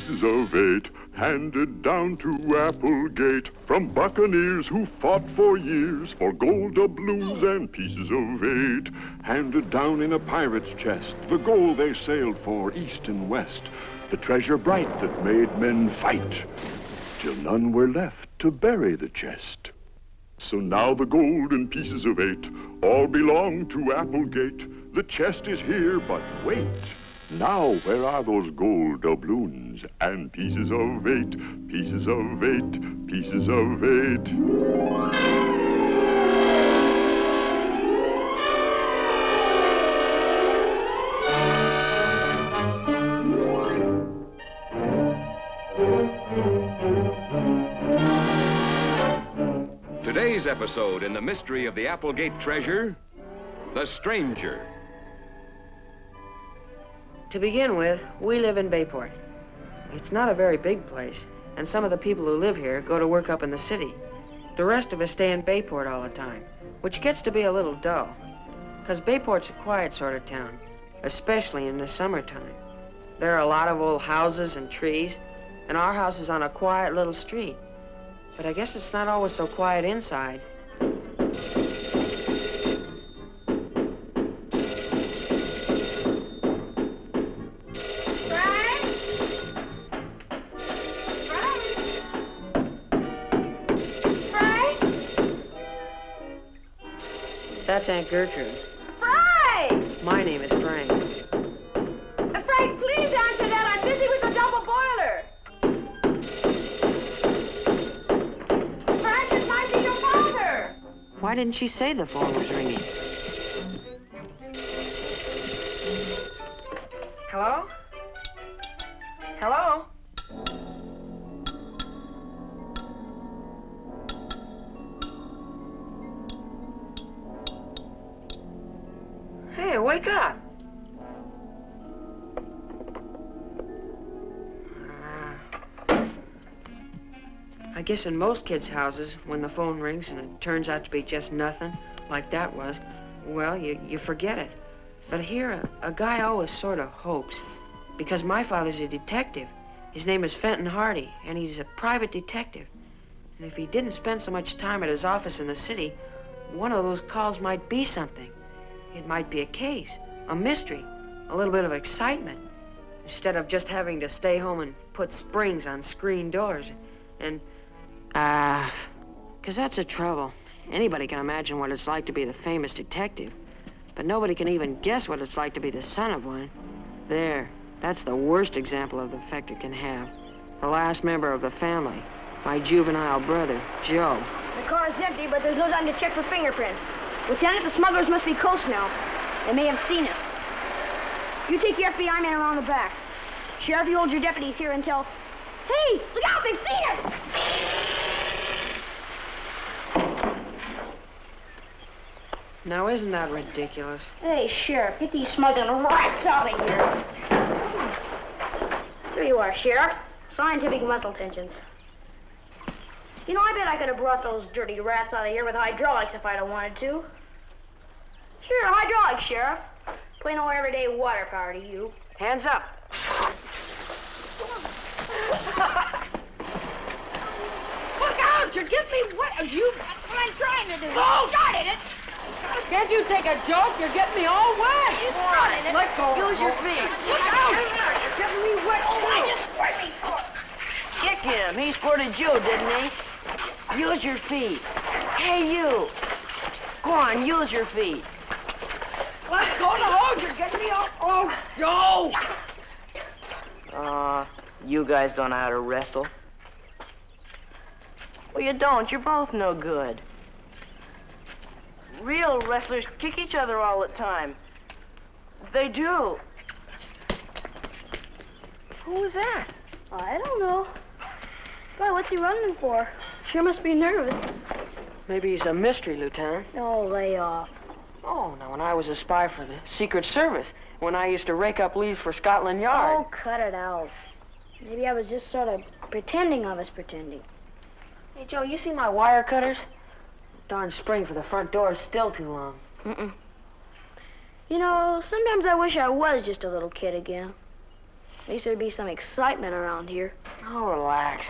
pieces of 8, handed down to Applegate from buccaneers who fought for years for gold doubloons and pieces of 8. Handed down in a pirate's chest, the gold they sailed for east and west, the treasure bright that made men fight, till none were left to bury the chest. So now the gold and pieces of 8 all belong to Applegate. The chest is here, but wait. Now, where are those gold doubloons and pieces of 8, pieces of 8, pieces of 8? Today's episode in the mystery of the Applegate treasure, The Stranger. To begin with, we live in Bayport. It's not a very big place, and some of the people who live here go to work up in the city. The rest of us stay in Bayport all the time, which gets to be a little dull, because Bayport's a quiet sort of town, especially in the summertime. There are a lot of old houses and trees, and our house is on a quiet little street. But I guess it's not always so quiet inside. That's Aunt Gertrude. Frank! My name is Frank. Frank, please answer that. I'm busy with the double boiler. Frank, it might be your father. Why didn't she say the phone was ringing? Hello? Hello? Hey, wake up. I guess in most kids' houses, when the phone rings and it turns out to be just nothing, like that was, well, you forget it. But here, a guy always sort of hopes, because my father's a detective. His name is Fenton Hardy, and he's a private detective. And if he didn't spend so much time at his office in the city, one of those calls might be something. It might be a case, a mystery, a little bit of excitement, instead of just having to stay home and put springs on screen doors. And, 'cause that's the trouble. Anybody can imagine what it's like to be the famous detective, but nobody can even guess what it's like to be the son of one. There, that's the worst example of the effect it can have. The last member of the family, my juvenile brother, Joe. The car's empty, but there's no time to check for fingerprints. Lieutenant, the smugglers must be close now. They may have seen us. You take your FBI man around the back. Sheriff, you hold your deputies here until... Hey, look out, they've seen us! Now, isn't that ridiculous? Hey, Sheriff, get these smuggling rats out of here. There you are, Sheriff. Scientific muscle tensions. You know, I bet I could have brought those dirty rats out of here with hydraulics if I'd have wanted to. Sure, hydraulics, Sheriff. Plain old everyday water power to you. Hands up. Look out! You're getting me wet. That's what I'm trying to do. Oh! Got it. Can't you take a joke? You're getting me all wet. You started it. Let go. Use your feet. Look out! You're getting me wet. Oh, I just squirt me for. Kick him. He squirted you, didn't he? Use your feet. Hey, you. Go on, use your feet. Let go of the hose. You're getting me all. Oh, Joe! You guys don't know how to wrestle. Well, you don't. You're both no good. Real wrestlers kick each other all the time. They do. Who was that? I don't know. Why, what's he running for? Sure must be nervous. Maybe he's a mystery, Lieutenant. Oh, lay off. Oh, now, when I was a spy for the Secret Service, when I used to rake up leaves for Scotland Yard. Oh, cut it out. Maybe I was just sort of pretending I was pretending. Hey, Joe, you see my wire cutters? Darn spring for the front door is still too long. You know, sometimes I wish I was just a little kid again. At least there'd be some excitement around here. Oh, relax.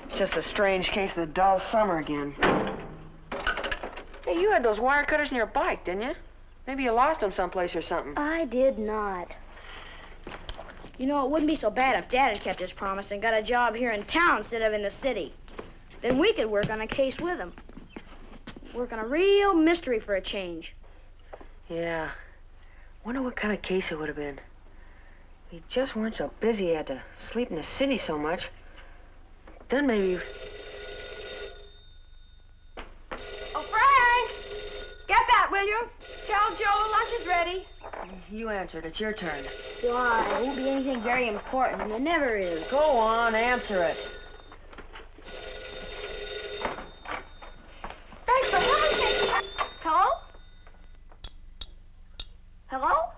It's just a strange case of the dull summer again. Hey, you had those wire cutters in your bike, didn't you? Maybe you lost them someplace or something. I did not. You know, it wouldn't be so bad if Dad had kept his promise and got a job here in town instead of in the city. Then we could work on a case with him. Work on a real mystery for a change. Yeah. Wonder what kind of case it would have been. We just weren't so busy he had to sleep in the city so much. Then maybe... Oh, Frank! Get that, will you? Tell Joe lunch is ready. You answered. It's your turn. Why? It won't be anything very important, and it never is. Go on, answer it. Thanks for heaven's sake. Hello? Hello?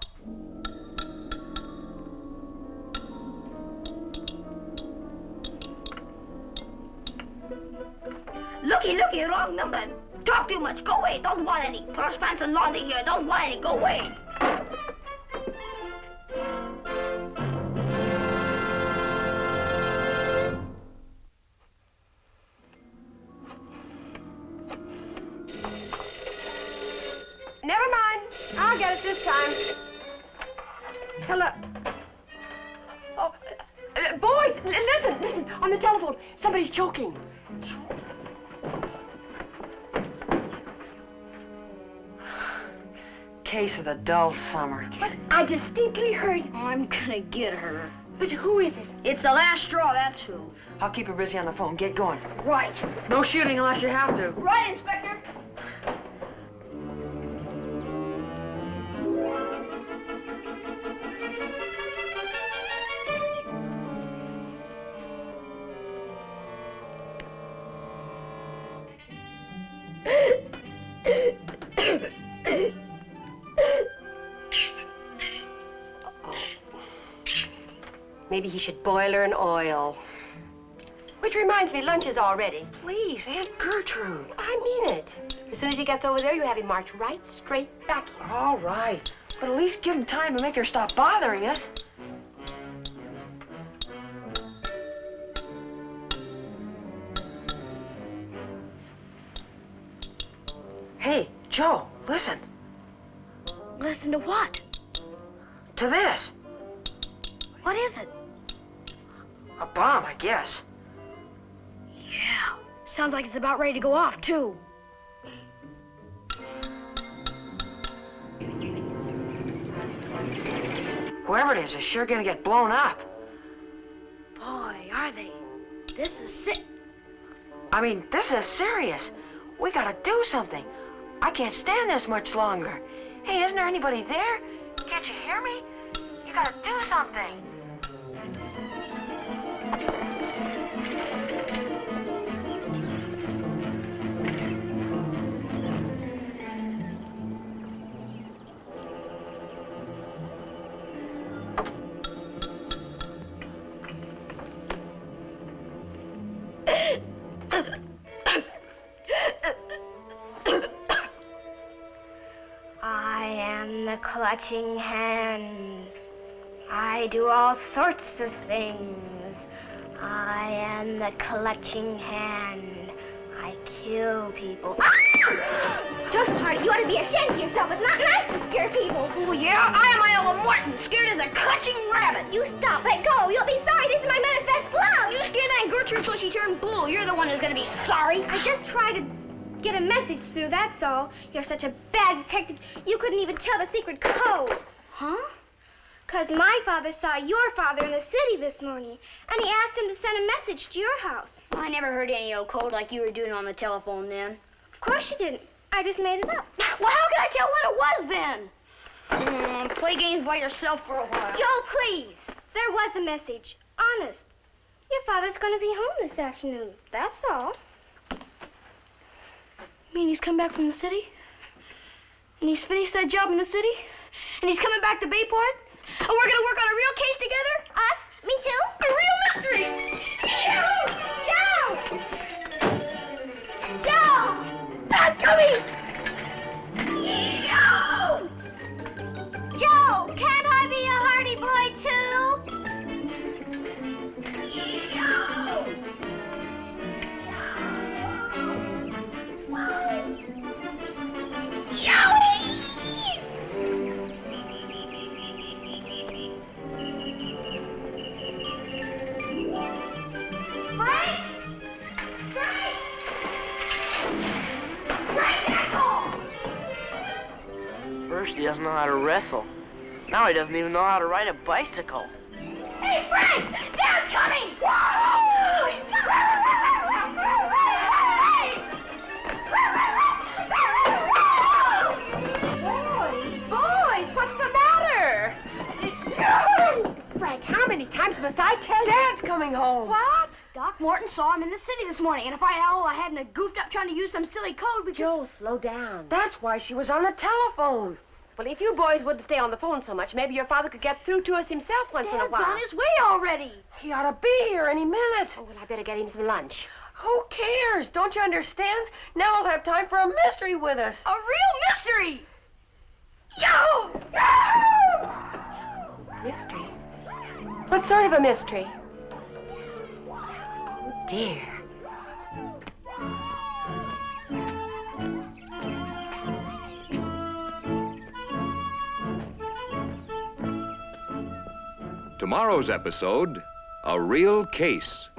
Looky, wrong number. Talk too much. Go away. Don't want any. First pants and laundry here. Don't want any. Go away. Never mind. I'll get it this time. Hello. Oh, boys, listen. On the telephone, somebody's choking. Case of the dull summer. But I distinctly heard. I'm gonna get her. But who is it? It's the last straw, that's who. I'll keep her busy on the phone. Get going. Right. No shooting unless you have to. Right, Inspector. Maybe he should boil her in oil. Which reminds me, lunch is all ready. Please, Aunt Gertrude. I mean it. As soon as he gets over there, you have him march right straight back here. All right. But at least give him time to make her stop bothering us. Hey, Joe, listen. Listen to what? To this. What is it? A bomb, I guess. Yeah. Sounds like it's about ready to go off, too. Whoever it is sure gonna get blown up. Boy, are they. This is sick. I mean, this is serious. We gotta do something. I can't stand this much longer. Hey, isn't there anybody there? Can't you hear me? You gotta do something. I am the clutching hand. I do all sorts of things. I am the clutching hand. I kill people. Just party. You ought to be ashamed of yourself. It's not nice to scare people. Oh, yeah? I am Iowa Morton, scared as a clutching rabbit. You stop. Let go. You'll be sorry. This is my manifest blow. You scared Aunt Gertrude so she turned blue. You're the one who's gonna be sorry. I just tried to get a message through, that's all. You're such a bad detective, you couldn't even tell the secret code. Huh? 'Cause my father saw your father in the city this morning, and he asked him to send a message to your house. I never heard any old code like you were doing on the telephone then. Of course you didn't. I just made it up. Well, how can I tell what it was then? Play games by yourself for a while. Joe, please. There was a message. Honest. Your father's going to be home this afternoon. That's all. You mean he's come back from the city? And he's finished that job in the city? And he's coming back to Bayport? And we're gonna work on a real case together? Us? Me too? A real mystery! Joe! Joe! Not coming! Joe! Joe, can't I be a hardy boy too? First he doesn't know how to wrestle. Now he doesn't even know how to ride a bicycle. Hey, Frank! Dad's coming! Whoa! Boys, what's the matter? Frank, how many times must I tell you? Dad's coming home. What? Doc Morton saw him in the city this morning, and if I hadn't have goofed up trying to use some silly code, we could... Joe, slow down. That's why she was on the telephone. Well, if you boys wouldn't stay on the phone so much, maybe your father could get through to us himself once in a Dad's while. on his way already. He ought to be here any minute. Oh, well, I better get him some lunch. Who cares? Don't you understand? Now we'll have time for a mystery with us. A real mystery! Yo! Mystery? What sort of a mystery? Oh, dear. Tomorrow's episode, A Real Case.